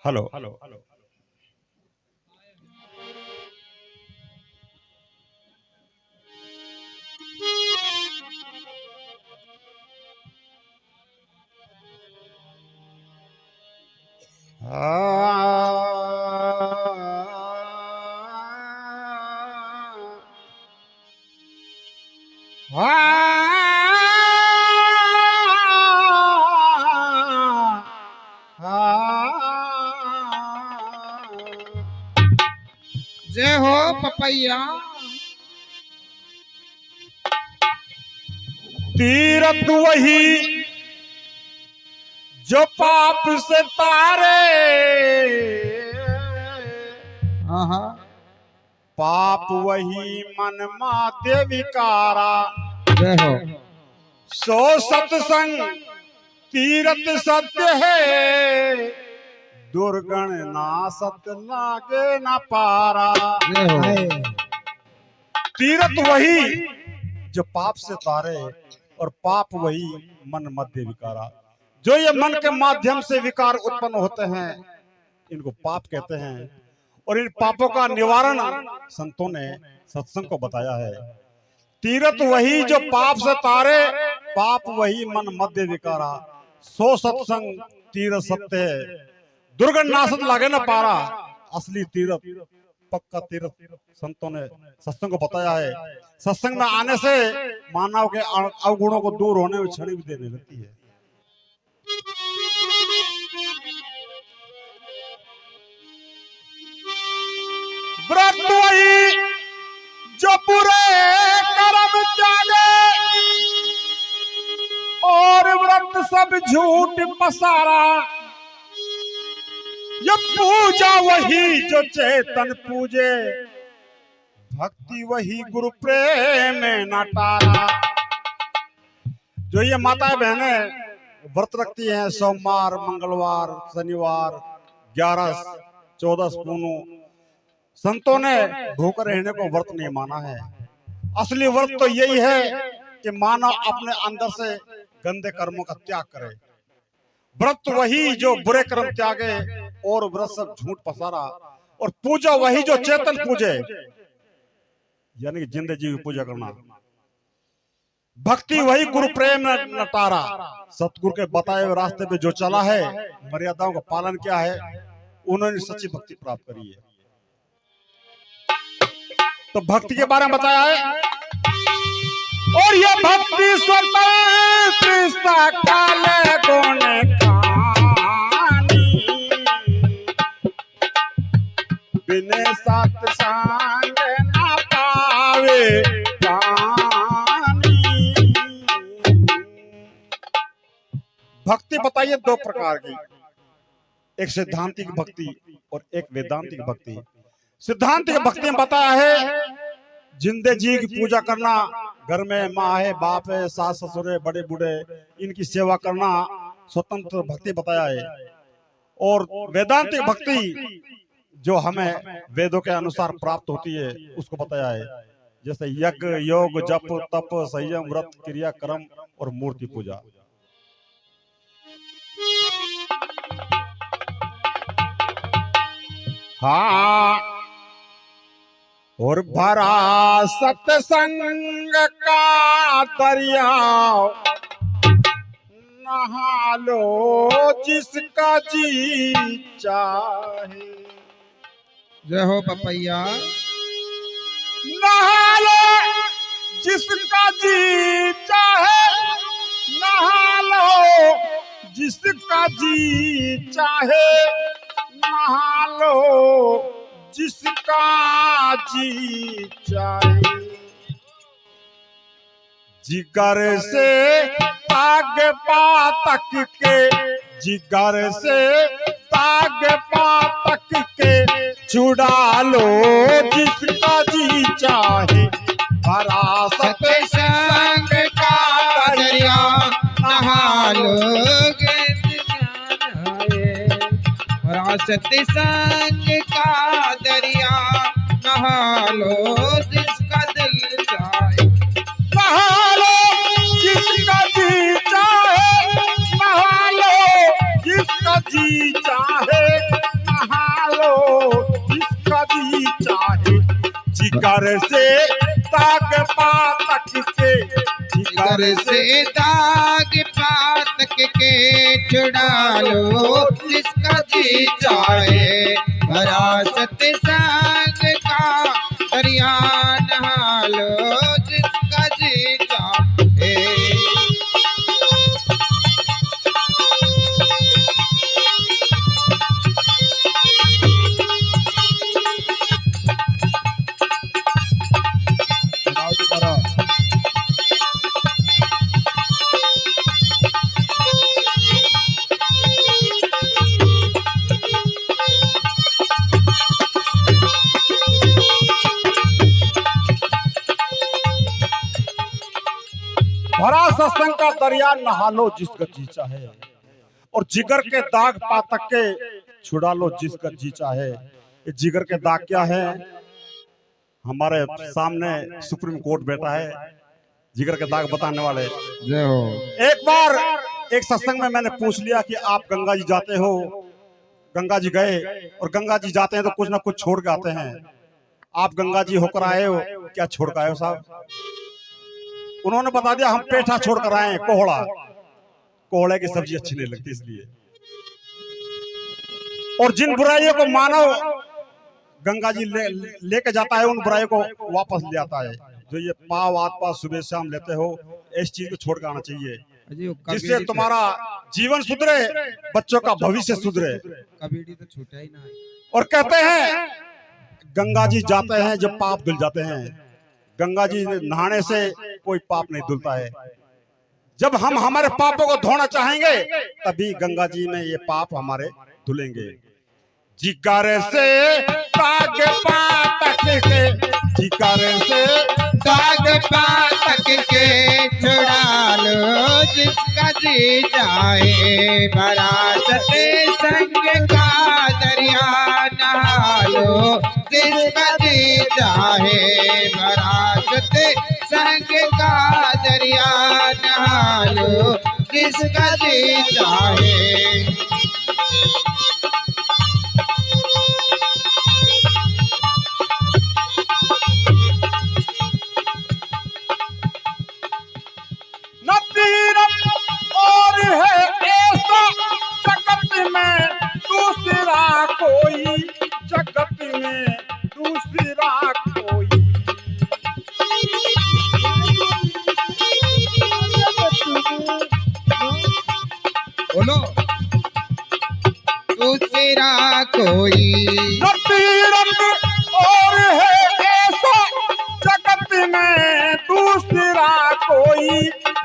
Hello. जय हो papaya. Tirath वही जो पाप से तारे, पाप वही मन माते विकारा। जय हो। सो सत्संग तीरथ सत्य है, दुर्गण ना सत्य लागे ना पारा। जय हो। तीरथ वही जो पाप से तारे और पाप वही मन मध्य विकारा। जो ये मन के माध्यम से विकार उत्पन्न होते हैं इनको पाप कहते हैं, और इन पापों का निवारण संतों ने सत्संग को बताया है। तीरथ वही जो पाप से तारे, पाप वही मन मध्य विकारा। सो सत्संग तीरथ सत्य है, दुर्गण नासत लागे ना पारा। असली तीरथ पक्का तीरथ संतों ने सत्संग को बताया है। सत्संग में आने से मानव के अवगुणों को दूर होने में क्षण भी देने लगती है। व्रत वही जो बुरे कर्म त्यागे, और व्रत सब झूठ पसारा। ये पूजा वही जो चेतन पूजे, भक्ति वही गुरु प्रेम न टारा। जो ये माताएं बहनें व्रत रखती हैं, सोमवार, मंगलवार, शनिवार, 11, 14 पूनू, संतों ने भूख रहने को व्रत नहीं माना है। असली व्रत तो यही है कि मानव अपने अंदर से गंदे कर्मों का त्याग करे। व्रत वही जो बुरे कर्म त्यागे, और व्रत सब झूठ पसारा। और पूजा वही जो चेतन पूजे, यानी कि जिंदे जीव की पूजा करना। भक्ति वही गुरु प्रेम न टारा। सतगुरु के बताए हुए रास्ते पे जो चला है, मर्यादाओं का पालन किया है, उन्होंने सच्ची भक्ति प्राप्त करी है। तो भक्ति के बारे में बताया है, और ये भक्ति स्वतंत्र सकाल गुण खानी, बिने सत्संग न पावे प्राणी। भक्ति बताइए दो प्रकार की, एक सिद्धांतिक भक्ति और एक वेदांतिक भक्ति। सिद्धांतिक भक्ति में बताया है जिंदे जी की पूजा करना, घर में माँ है, बाप है, सास ससुर है, बड़े बूढ़े, इनकी सेवा करना स्वतंत्र भक्ति बताया है। और वेदांतिक भक्ति जो हमें वेदों के अनुसार प्राप्त होती है उसको बताया है, जैसे यज्ञ, योग, जप, तप, संयम, व्रत, क्रिया, कर्म और मूर्ति पूजा। हाँ, और भरा सत्संग का दरिया, नहा लो जिसका जी चाहे। जय हो पपैया। नहा लो जिसका जी चाहे, नहा लो जिसका जी चाहे, नहा लो जिसका जी चाहे। जिगर से ताग पातक के, जिगर से ताग पातक के, छुड़ा लो जिसका जी चाहे। भरा सत्संग का दरिया, नहा लोगे सत्संग का दरिया, नहा लो जिसका दिल चाहे। नहा लो जिसका जी चाहे, नहा लो जिसका जी चाहे, जिगर से ताग पातक के, जिगर से दाग पातक के छुड़ा लो जिसका जी चाहे, विरासत संग का दरिया नहा लो जिसका जी चाहे। भरा सत्संग का दरिया नहा लो जिसका जी चाहे, और जिगर के दाग पातक के छुड़ा लो जिसका जी चाहे। ये जिगर के दाग क्या है? हमारे सामने सुप्रीम कोर्ट बैठा है जिगर के दाग बताने वाले। जय हो। एक बार एक सत्संग में मैंने पूछ लिया कि आप गंगा जी जाते हो, गंगा जी गए, और गंगा जी जाते हैं तो कुछ ना कुछ छोड़ के आते हैं। आप गंगा जी होकर आए हो, क्या छोड़ के आए हो साहब? उन्होंने बता दिया हम पेठा छोड़ कर आए हैं, कोहड़ा। कोहड़े की सब्जी अच्छी नहीं लगती इसलिए। और जिन बुराइयों को मानव गंगा जी लेके जाता है, उन बुराइयों को वापस ले आता है। जो ये पाव आत पाव सुबह शाम लेते हो, इस चीज को छोड़ कर आना चाहिए, जिससे तुम्हारा जीवन सुधरे, बच्चों का भविष्य सुधरे। कबीड़ी तो छूटा ही ना। और कहते हैं गंगा जी जाते हैं जब पाप धुल जाते हैं। गंगा जी नहाने से कोई पाप नहीं धुलता है। जब हम हमारे पापों को धोना चाहेंगे तभी गंगा जी में ये पाप हमारे धुलेंगे। जिगर से ताग पातक के, जिगर से दाग पातक के छुड़ा लो जिसका जी चाहे, विरासत संग का दरिया नहा लो जिसका जी चाहे, विरासत संग का दरिया नहा लो जिसका जी चाहे। न तीरथ और है ऐसा जगत में दूसरा कोई, जगत में दूसरा कोई। बोलो दूसरा कोई। न तीरथ और है ऐसा जगत में दूसरा कोई,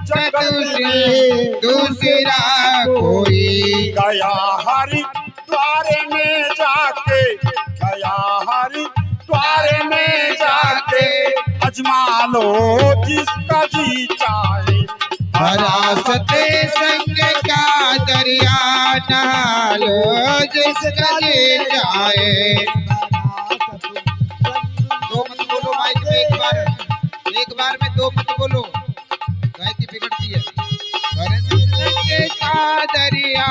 जगत में दूसरा कोई। गया हरि द्वारे में जाके, गया हरि द्वारे में जाके अजमा लो जिसका जी चाहे। विरासत संग का दरिया नहा लो जिसका जी चाहे। दो मत बोलो माइक में, एक बार में दो मत बोलो, गायकी बिगड़ती है। विरासत संग का दरिया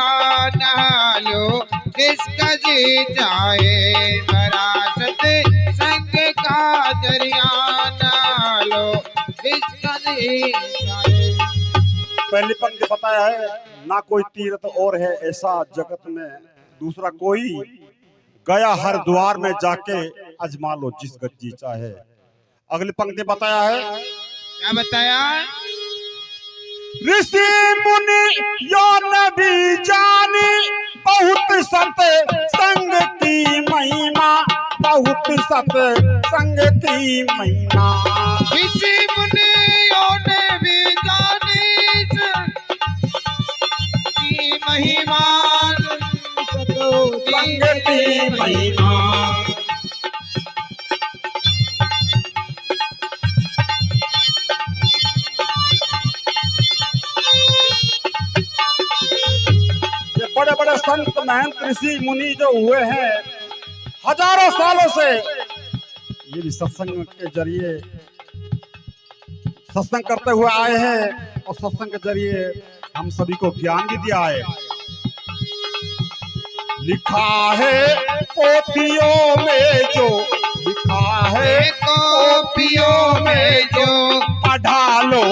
नहा लो जिसका जी चाहे, विरासत संग का दरिया नहा लो जिसका जी चाहे। पहली पंक्ति बताया है, ना कोई तीर्थ और है ऐसा जगत में दूसरा कोई, गया हर द्वार में जाके अजमा लो जिसका जी चाहे। अगली पंक्ति बताया है, क्या बताया? ऋषि मुनि यो नबी जानी, बहुत सत संग की महिमा, बहुत सत संग की महिमा। ऋषि मुनियों ने भी जानी की महिमा, संग की महिमा। बड़े बड़े संत महंत ऋषि मुनि जो हुए हैं हजारों सालों से, ये भी सत्संग के जरिए सत्संग करते हुए आए हैं, और सत्संग के जरिए हम सभी को ज्ञान भी दिया है। लिखा है पोथियों में जो लिखा है कॉपियों में जो पढ़ा लो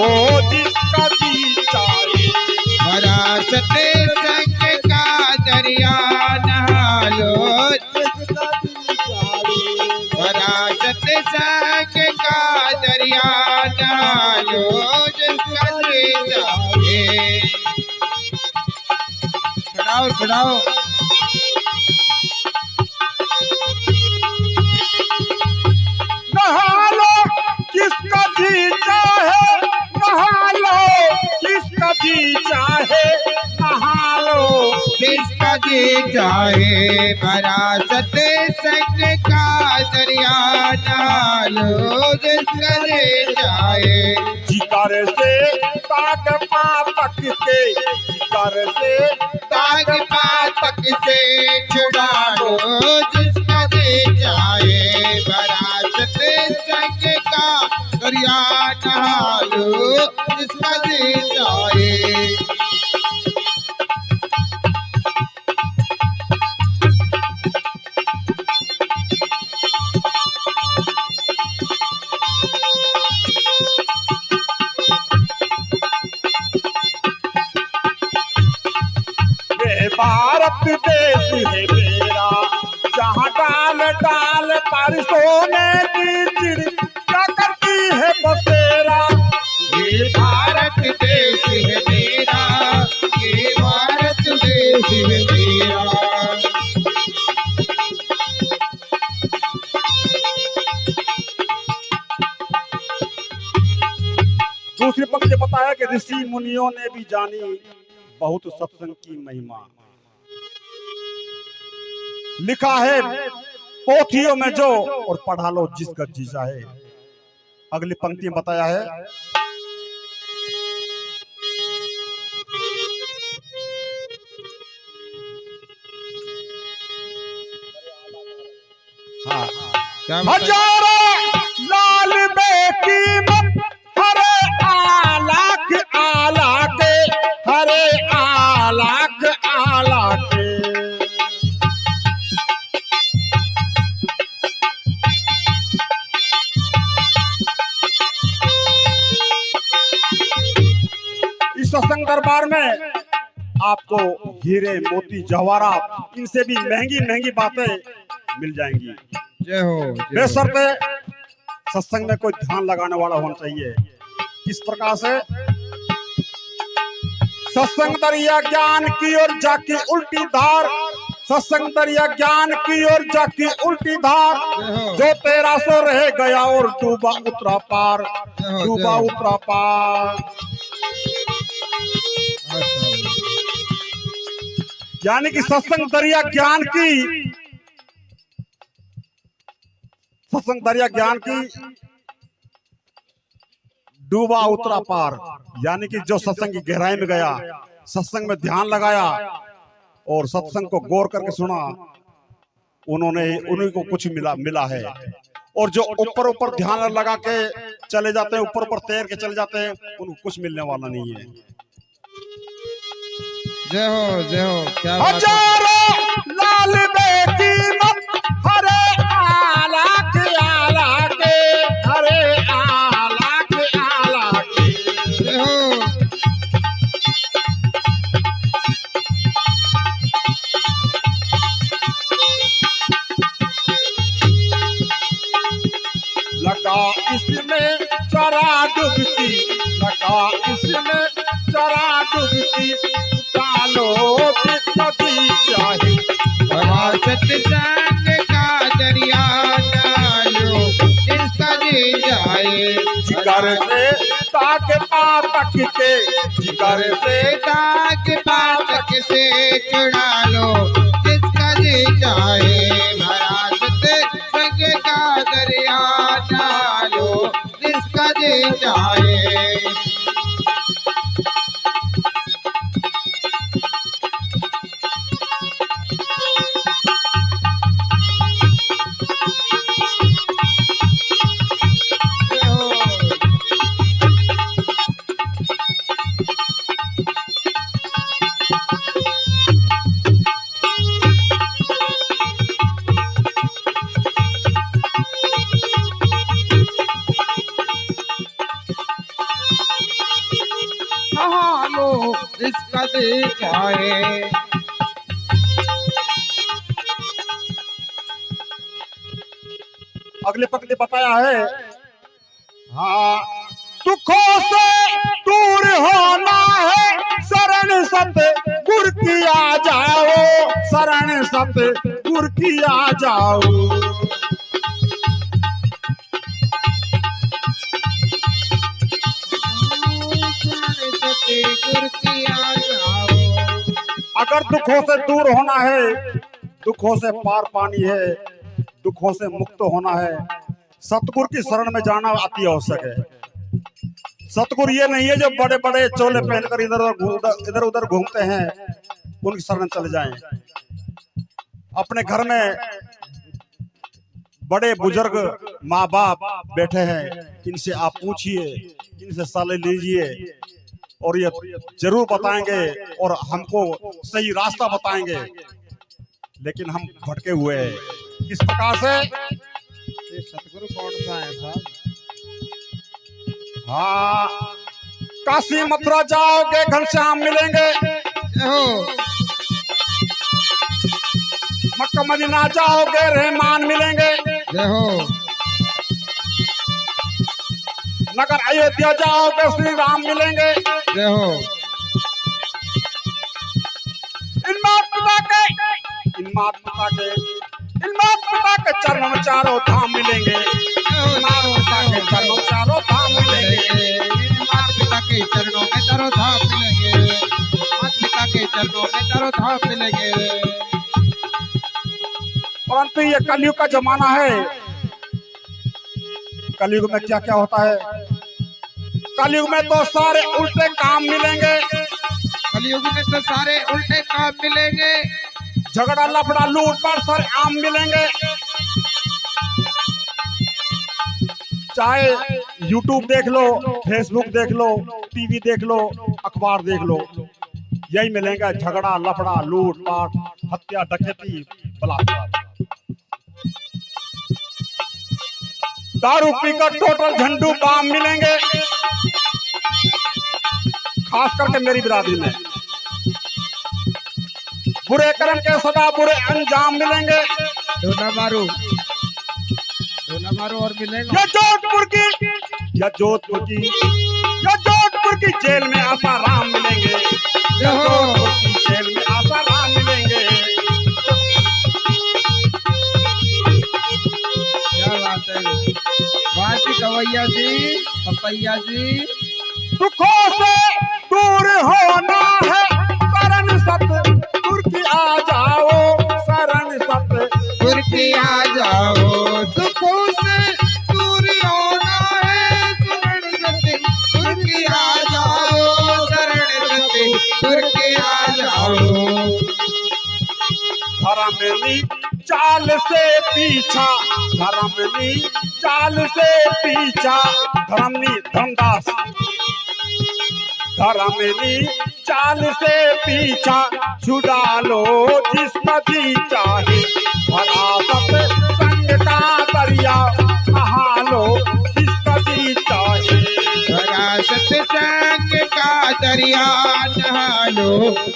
जिसका जी चाहे। विरासत संग का दरिया नहा लो, विरासत संग का दरिया नहा लो जिसका जी चाहे। चढ़ाओ चढ़ाओ। नहा लो जिसका जी चाहे, नहा लो जिसका जी चाहे, नहा लो जिसका जी चाहे। विरासत संग का दरिया नहा लो जिसका जी चाहे। जिगर से ताग पातक के, जिगर से ताग पातक से छुड़ा लो जिसका जी चाहे। विरासत संग का दरिया नहा लो जिसका जी चाहे। ये भारत देश है मेरा, जहाँ डाल डाल पर सोने की चिड़िया करती है बसेरा। ये भारत देश है मेरा, ये भारत देश है मेरा। दूसरी पंक्ति बताया कि ऋषि मुनियों ने भी जानी बहुत सत्संग की महिमा। लिखा है पोथियों में जो, और पढ़ा लो जिसका जी चाहे। अगली पंक्ति में बताया है हाँ, क्या बताया? हजारों लाल बेकीमत हरे आलाख आला के, हरे आलाख आला के। इस सत्संग दरबार में आपको हीरे मोती जवाहरात इनसे भी महंगी महंगी बातें मिल जाएंगी। जय हो जय हो। बेशर्ते सत्संग में कोई ध्यान लगाने वाला होना चाहिए। इस प्रकार से सत्संग दरिया ज्ञान की ओर जाकी उल्टी धार, सत्संग दरिया ज्ञान की ओर जाकी उल्टी धार। जो 1300 रह गया और डूबा उतरा पार, डूबा उतरा पार। यानी कि सत्संग दरिया ज्ञान की, सत्संग दरिया ज्ञान की डूबा उतरा पार। यानी कि जो सत्संग की गहराई में गया, सत्संग में ध्यान लगाया और सत्संग को गौर करके सुना, उन्हीं को कुछ मिला है। और जो ऊपर ऊपर ध्यान लगा के चले जाते हैं, ऊपर ऊपर तैर के चले जाते हैं, उनको कुछ मिलने वाला नहीं है। जय हो जय हो। क्या बात है। हजारों लाल बेकीमत हरे आलाख आला के, हरे आलाख आला के। जय हो। लगा इसमें चरा डुबकी, लगा इसमें चरा डुबकी। डालो जिसका जी चाहे। विरासत संग का दरिया डालो जिसका जी चाहे। जिगर से ताक पातक के, जिगर से ताग पातक से छुड़ा लो जिसका जी चाहे। विरासत संग का दरिया डालो जिसका जी चाहे। लो इसका दिल चाहे। अगले पकड़े बताया है, हाँ, दुखों से दूर होना है, शरण सतगुर की आ जाओ, शरण सतगुर की आ जाओ। सतगुर की आ जाओ। अगर दुखों से दूर होना है, दुखों से पार पानी है, दुखों से मुक्त होना है, सतगुर की शरण में जाना अति आवश्यक है। सतगुरु ये नहीं है जो बड़े बड़े चोले पहनकर इधर उधर घूमते हैं, उनकी शरण चले जाएं। अपने घर में बड़े बुजुर्ग माँ बाप बैठे हैं, इनसे आप पूछिए, इनसे सलाह लीजिए और ये जरूर बताएंगे और हमको सही रास्ता बताएंगे। लेकिन हम भटके हुए हैं, किस प्रकार से? ये सतगुरु कौन सा है साहब? हाँ, काशी मथुरा जाओगे घनश्याम मिलेंगे, हो मक्का मदीना जाओगे रहमान मिलेंगे, जय हो। नगर अयोध्या जाओगे श्री राम मिलेंगे। जय हो। इन माता के चरणों में चारों धाम मिलेंगे, माता के चरणों में चारों धाम मिलेंगे। माता पिता के चरणों में चारों धाम मिलेंगे, माता पिता के चरणों में चारों धाम मिलेंगे। परंतु ये कलयुग का जमाना है, कलयुग में क्या क्या होता है? कलयुग में तो सारे उल्टे काम मिलेंगे, कलयुग में तो सारे उल्टे काम मिलेंगे, झगड़ा लफड़ा लूट पाट सारे आम मिलेंगे। चाहे यूट्यूब देख लो, फेसबुक देख लो, टीवी देख लो, अखबार देख लो, यही मिलेंगे, झगड़ा लफड़ा लूट पाट हत्या डकैती बलात्कार। दारू पीकर टोटल झंडू बाम मिलेंगे, खास करके मेरी बिरादरी में। बुरे कर्म के सदा बुरे अंजाम मिलेंगे। ढोला मारो और मिलेगा। या जोधपुर की जेल में आसाराम मिलेंगे, या जोधपुर की जेल में आसाराम मिलेंगे। क्या बात है वाह जी, कवैया जी, पपैया जी। दुखों से दूर होना है, शरण सतगुर की आ जाओ, शरण सतगुर की आ जाओ। दुखों से दूर होना है, शरण सतगुर की आ जाओ, शरण सतगुर की आ जाओ। धर्मनी चाल से पीछा, धर्मनी चाल से पीछा, धर्मनी धर्मदास, धर्मनी चाल से पीछा, छुड़ा लो जिसका जी चाहे, भरा सत्संग का दरिया नहा लो जिसका जी चाहे। भरा सत्संग का दरिया नहा लो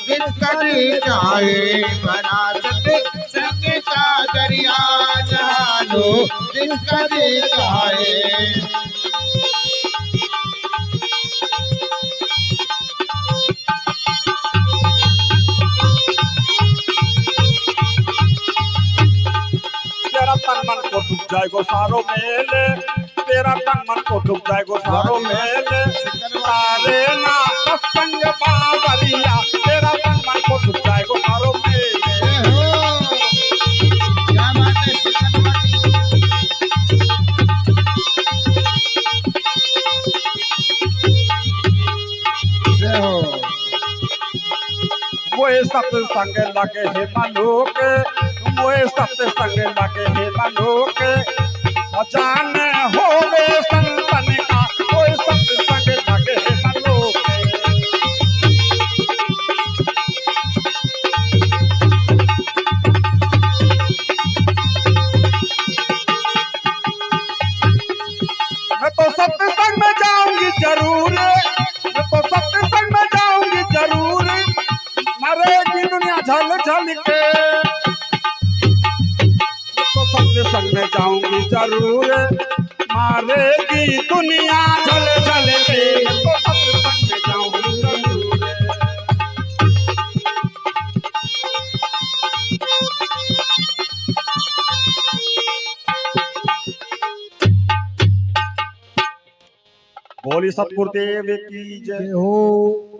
जिसका जी चाहे, भरा सत्संग का दरिया नहा लो जिसका जी चाहे। तेरा तन मन को डूब जाए गो सारो मेले, तेरा तन मन को डूब जाए गो सारो मेले, तारे ना सत्संग बावरिया, तेरा तन मन को डूब जाए गो सारो मेले। क्या बात है सिकंदवाटी। जय हो। मोए सत्संग लगे हे मलोक, मोए सत्संग लगे हे मलोक, जान होवे संतन का, मोए सत्संग लगे हे मलोक। मैं तो सत्संग में जाऊंगी जरूर, मैं तो सत्संग में जाऊंगी झल झल के तो सत्संग में जाऊंगी जरूर, मारेगी दुनिया झल झल के तो सत्संग में जाऊंगी जरूर। बोली सतगुरुदेव की जय हो।